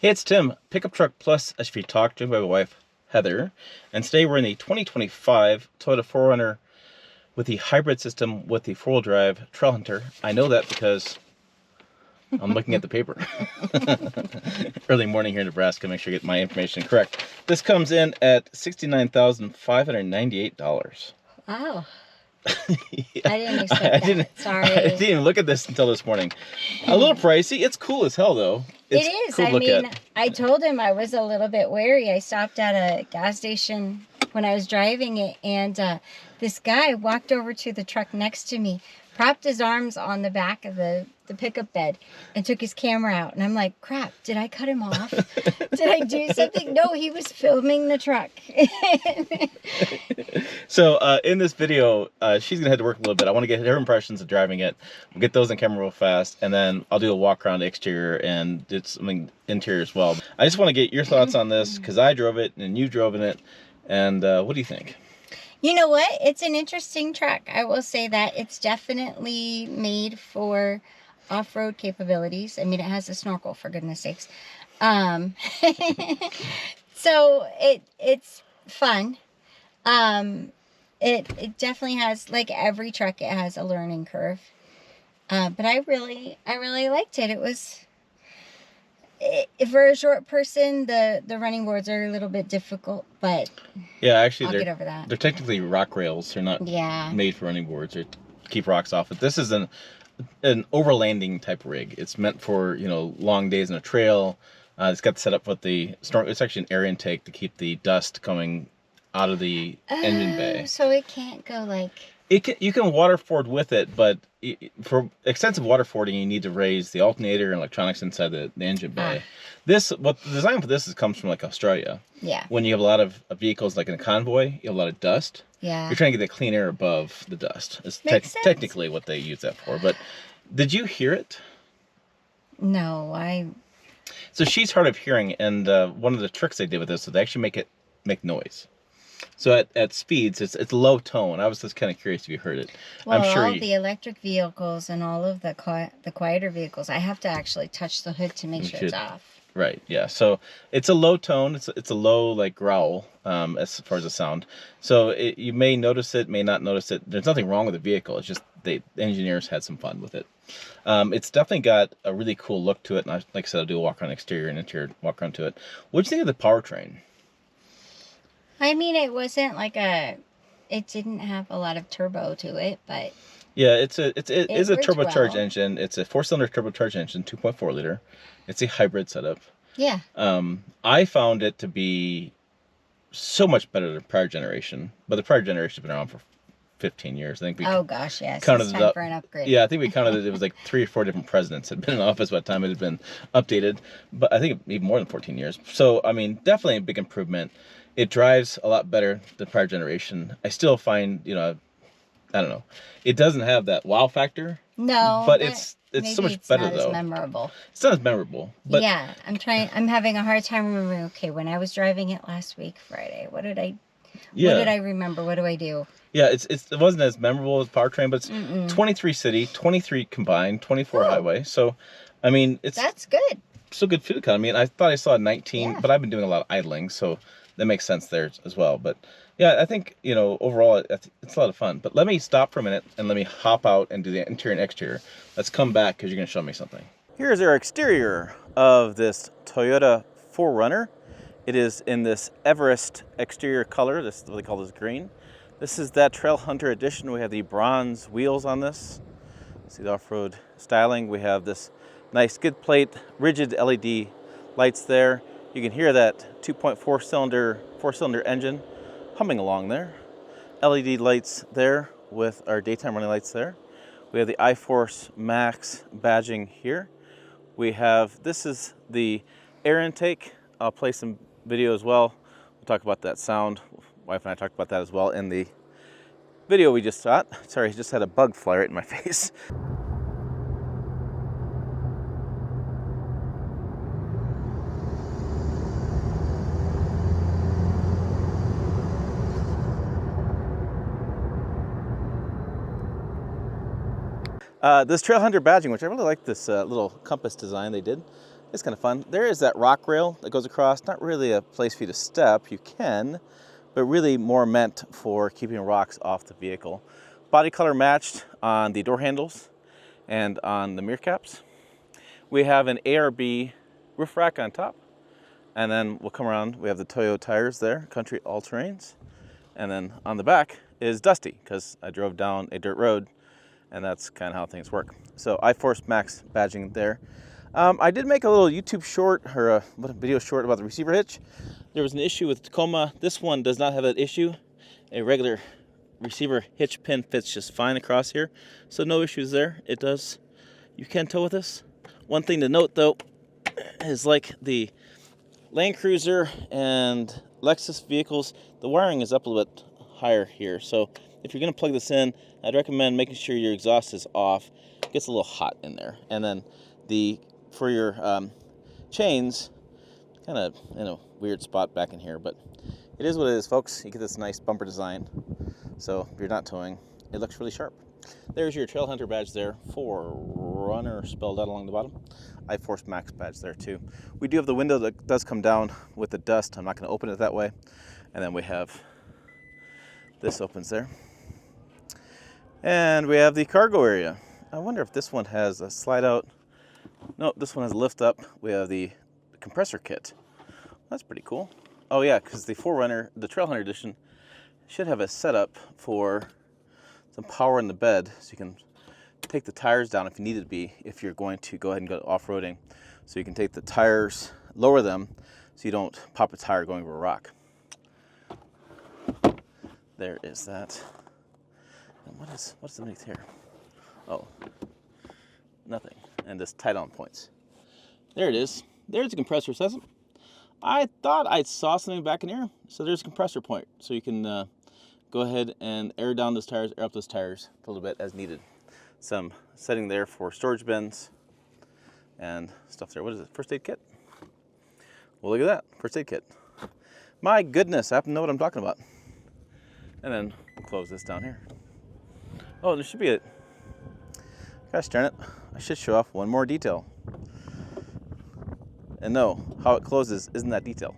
Hey, it's Tim, Pickup Truck Plus SUV Talk, joined by my wife, Heather. And today we're in the 2025 Toyota 4Runner with the hybrid system with the four-wheel drive Trailhunter. I know that because I'm looking at the paper. Early morning here in Nebraska, make sure I get my information correct. This comes in at $69,598. Wow. Yeah. I didn't expect that. Sorry. I didn't even look at this until this morning. A little pricey. It's cool as hell, though. It's It is. cool to I look mean, at. I told him I was a little bit wary. I stopped at a gas station when I was driving it, and this guy walked over to the truck next to me, propped his arms on the back of the pickup bed, and took his camera out. And I'm like, crap, did I cut him off? Did I do something? No, he was filming the truck. So in this video, she's gonna have to work a little bit. I want to get her impressions of driving it. We'll get those on camera real fast, and then I'll do a walk around the exterior and do something interior as well. I just want to get your thoughts on this because I drove it and you drove in it, and what do you think? You know what? It's an interesting truck. I will say that it's definitely made for off-road capabilities. I mean, it has a snorkel, for goodness sakes. So it's fun. It definitely has, like every truck, it has a learning curve. But I really liked it. It was, for a short person, the running boards are a little bit difficult, but yeah, actually, I'll get over that. They're technically rock rails. They're not made for running boards. They're to keep rocks off it. This is an overlanding type rig. It's meant for, you know, long days in a trail. It's got set up with the snorkel. It's actually an air intake to keep the dust coming out of the engine bay. So it can't go like... You can water ford with it, but for extensive water fording, you need to raise the alternator and electronics inside the engine bay. What the design for this comes from like Australia. Yeah. When you have a lot of vehicles like in a convoy, you have a lot of dust. Yeah. You're trying to get the clean air above the dust. It's technically what they use that for. But did you hear it? No, So she's hard of hearing, and one of the tricks they did with this is they actually make noise. So at speeds, it's low tone. I was just kind of curious if you heard it. Well, I'm sure all the electric vehicles and all of the quieter vehicles, I have to actually touch the hood to make sure it's off. Right, yeah. So it's a low tone. It's a low like growl as far as the sound. So you may notice it, may not notice it. There's nothing wrong with the vehicle. It's just the engineers had some fun with it. It's definitely got a really cool look to it. And like I said, I'll do a walk around exterior and interior walk around to it. What do you think of the powertrain? I mean, it wasn't like it didn't have a lot of turbo to it, but yeah, it is a turbocharged well. engine. It's a 4-cylinder turbocharged engine, 2.4 liter. It's a hybrid setup. Yeah. I found it to be so much better than prior generation, but the prior generation has been around for 15 years. I think we oh gosh, yes, counted it's time for an upgrade. Yeah, I think we counted it. It was like 3 or 4 different presidents had been in office by the time it had been updated, but I think even more than 14 years. So I mean, definitely a big improvement. It drives a lot better than prior generation. I still find, you know, I don't know, it doesn't have that wow factor. No, but it's so much better though. It's memorable. It's not as memorable. But yeah, I'm having a hard time remembering. Okay, when I was driving it last week, Friday, what did I remember? What do I do? Yeah, it wasn't as memorable as powertrain, but it's 23 city, 23 combined, 24 highway. So, I mean, that's good. Still good fuel economy. And I thought I saw 19, but I've been doing a lot of idling, so that makes sense there as well. But yeah, I think, you know, overall it's a lot of fun. But let me stop for a minute and let me hop out and do the interior and exterior. Let's come back because you're going to show me something. Here's our exterior of this Toyota 4Runner. It is in this Everest exterior color. This is what they call this green. This is that Trailhunter edition. We have the bronze wheels on this. See the off-road styling. We have this nice skid plate, rigid LED lights there. You can hear that 2.4 4-cylinder engine humming along there. LED lights there with our daytime running lights there. We have the iForce Max badging here. We have, this is the air intake. I'll play some video as well. We'll talk about that sound. Wife and I talked about that as well in the video we just shot. Sorry, I just had a bug fly right in my face. This Trailhunter badging, which I really like this little compass design they did. It's kind of fun. There is that rock rail that goes across. Not really a place for you to step. You can, but really more meant for keeping rocks off the vehicle. Body color matched on the door handles and on the mirror caps. We have an ARB roof rack on top. And then we'll come around, we have the Toyo tires there, country all-terrains. And then on the back is dusty, because I drove down a dirt road, and that's kind of how things work. So iForce Max badging there. I did make a little YouTube short, or a video short about the receiver hitch. There was an issue with Tacoma. This one does not have that issue. A regular receiver hitch pin fits just fine across here. So no issues there. It does, you can tow with this. One thing to note though, is like the Land Cruiser and Lexus vehicles, the wiring is up a little bit higher here. So if you're going to plug this in, I'd recommend making sure your exhaust is off. It gets a little hot in there. And then for your chains, kind of in a weird spot back in here, but it is what it is, folks. You get this nice bumper design. So if you're not towing, it looks really sharp. There's your Trailhunter badge there, 4Runner spelled out along the bottom. iForce Max badge there too. We do have the window that does come down with the dust. I'm not going to open it that way. And then we have this opens there. And we have the cargo area. I wonder if this one has a slide out. No, this one has a lift up. We have the compressor kit. That's pretty cool. Oh yeah, because the 4Runner, the Trailhunter edition, should have a setup for some power in the bed, so you can take the tires down if you need it to be, if you're going to go ahead and go off-roading. So you can take the tires, lower them, so you don't pop a tire going over a rock. There is that. And what's underneath here? Oh, nothing. And this tie-down points. There it is. There's a compressor system. I thought I saw something back in here. So there's a compressor point, so you can go ahead and air down those tires, air up those tires a little bit as needed. Some setting there for storage bins and stuff there. What is it? First aid kit? Well, look at that. First aid kit. My goodness, I happen to know what I'm talking about. And then we'll close this down here. Oh, there should be a... Gosh darn it. I should show off one more detail. And no, how it closes isn't that detail.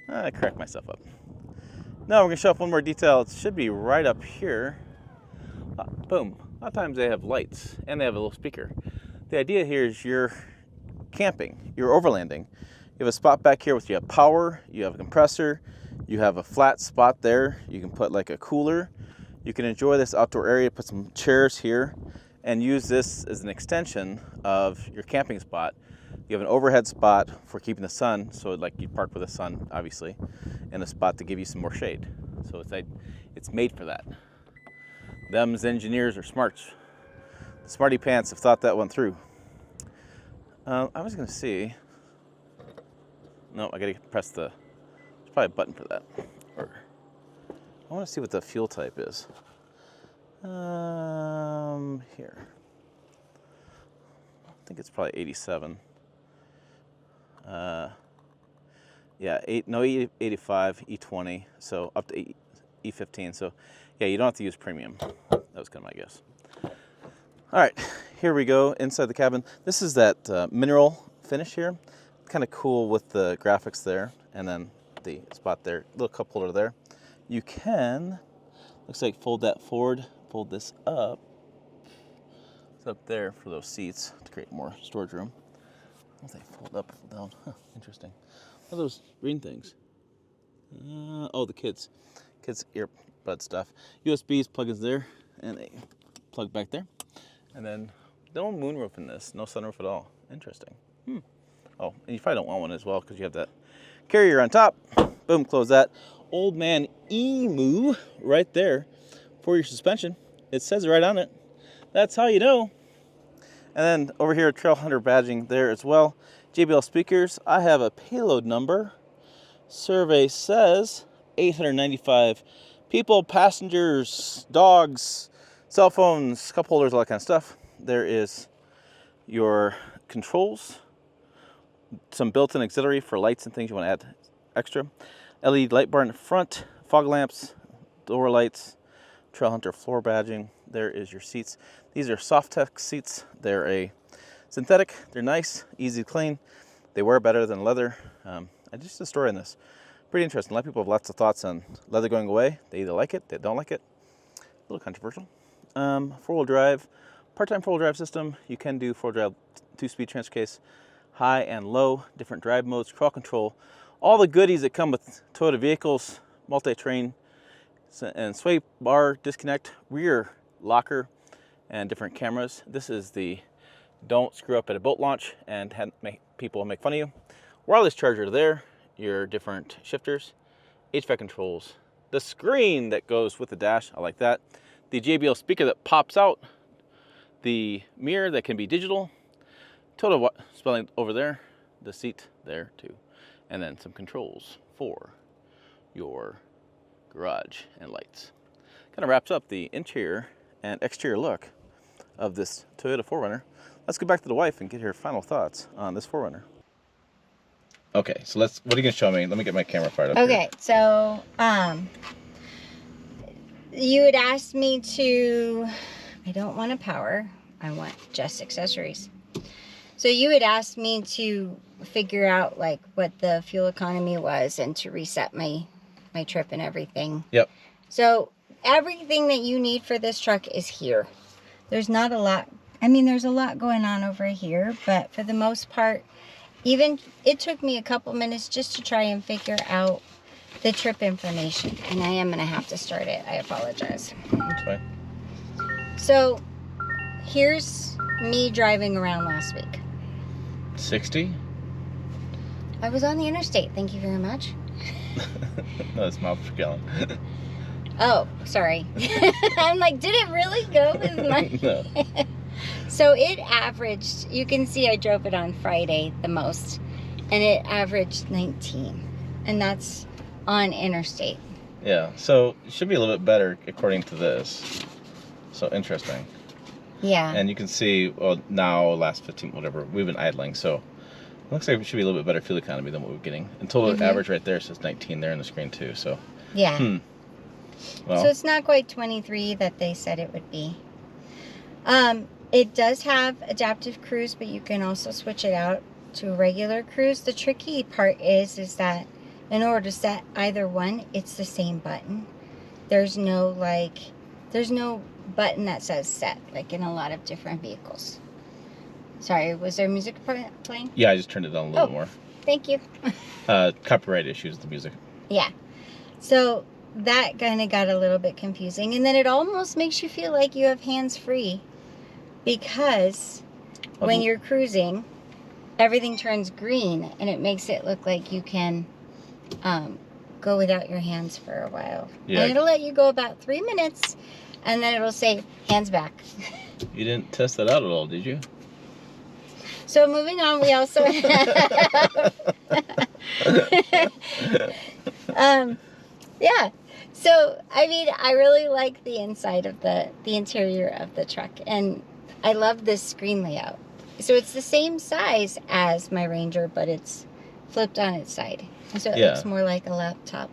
I cracked myself up. Now we're going to show off one more detail. It should be right up here. Boom. A lot of times they have lights and they have a little speaker. The idea here is you're camping, you're overlanding. You have a spot back here with you have power, you have a compressor, you have a flat spot there. You can put like a cooler. You can enjoy this outdoor area, put some chairs here, and use this as an extension of your camping spot. You have an overhead spot for keeping the sun, so like you park with the sun, obviously, and a spot to give you some more shade. So it's made for that. Them's engineers are smarts. The smarty pants have thought that one through. I was gonna see. No, I gotta press the. There's probably a button for that. Or I want to see what the fuel type is. Here. I think it's probably 87. Yeah, 85, E20, so up to E15. So yeah, you don't have to use premium. That was kind of my guess. All right, here we go inside the cabin. This is that mineral finish here. Kind of cool with the graphics there, and then the spot there, little cup holder there. You can, looks like fold that forward, fold this up. It's up there for those seats to create more storage room. I don't think they fold up, fold down. Huh, interesting. What are those green things? Oh, the kids' earbud stuff. USBs, plug-ins there, and a plug back there. And then no moonroof in this, no sunroof at all. Interesting. Oh, and you probably don't want one as well because you have that carrier on top. Boom, close that. Old man Emu right there for your suspension. It says it right on it. That's how you know. And then over here, Trailhunter badging there as well. JBL speakers. I have a payload number. Survey says 895 people, passengers, dogs, cell phones, cup holders, all that kind of stuff. There is your controls. Some built-in auxiliary for lights and things you want to add extra. LED light bar in the front, fog lamps, door lights, Trailhunter floor badging. There is your seats. These are Softex seats. They're a Synthetic, they're nice, easy to clean. They wear better than leather. I just a story on this. Pretty interesting. A lot of people have lots of thoughts on leather going away. They either like it, they don't like it. A little controversial. Four-wheel drive, part-time four-wheel drive system. You can do four-wheel drive, two-speed transfer case, high and low, different drive modes, crawl control, all the goodies that come with Toyota vehicles, multi-terrain, and sway bar disconnect, rear locker, and different cameras. This is the don't screw up at a boat launch and people make fun of you. Wireless charger there, your different shifters, HVAC controls, the screen that goes with the dash, I like that. The JBL speaker that pops out, the mirror that can be digital, total spelling over there, the seat there too, and then some controls for your garage and lights. Kind of wraps up the interior and exterior look of this Toyota 4Runner. Let's go back to the wife and get her final thoughts on this 4Runner. Okay, so what are you gonna show me? Let me get my camera fired up. Okay, so you had asked me to, I don't want a power, I want just accessories. So you had asked me to figure out like what the fuel economy was and to reset my trip and everything. Yep. So everything that you need for this truck is here. There's not a lot, I mean, there's a lot going on over here, but for the most part, even it took me a couple minutes just to try and figure out the trip information. And I am gonna have to start it, I apologize. That's fine. So here's me driving around last week. 60? I was on the interstate, thank you very much. No, it's miles per gallon. Oh, sorry. I'm like, did it really go with my... No. So it averaged, you can see I drove it on Friday the most, and it averaged 19. And that's on interstate. Yeah, so it should be a little bit better according to this. So interesting. Yeah. And you can see, well, now, last 15, whatever, we've been idling, so it looks like it should be a little bit better fuel economy than what we're getting. And total average right there says 19 there on the screen too, so. Yeah. Well. So it's not quite 23 that they said it would be. It does have adaptive cruise, but you can also switch it out to regular cruise. The tricky part is that in order to set either one, it's the same button. There's no button that says set, like in a lot of different vehicles. Sorry, was there music playing? Yeah, I just turned it down a little more. Thank you. Copyright issues with the music. Yeah. So that kind of got a little bit confusing. And then it almost makes you feel like you have hands-free because when you're cruising, everything turns green and it makes it look like you can go without your hands for a while. Yeah. And it'll let you go about 3 minutes and then it'll say hands back. You didn't test that out at all, did you? So moving on, we also have yeah. So I mean, I really like the inside of the interior of the truck, and I love this screen layout. So it's the same size as my Ranger, but it's flipped on its side, so it looks more like a laptop.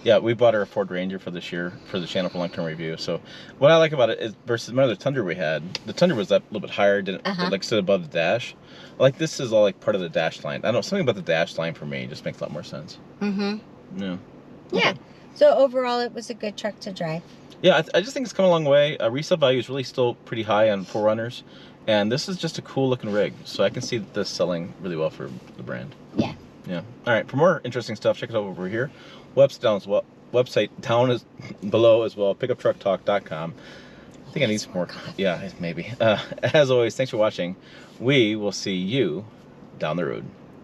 Yeah, we bought our Ford Ranger for this year for the channel for long-term review. So what I like about it is versus my other Tundra we had, the Tundra was up a little bit higher, didn't like sit above the dash. Like this is all like part of the dash line. I don't know, something about the dash line for me just makes a lot more sense. Mm-hmm. Yeah. Yeah. Okay. So overall, it was a good truck to drive. Yeah, I just think it's come a long way. Resale value is really still pretty high on 4Runners, and this is just a cool looking rig. So I can see this selling really well for the brand. Yeah. Yeah. All right. For more interesting stuff, check it out over here. Website down is below as well. Pickuptrucktalk.com. I think I need some more. Yeah, maybe. As always, thanks for watching. We will see you down the road.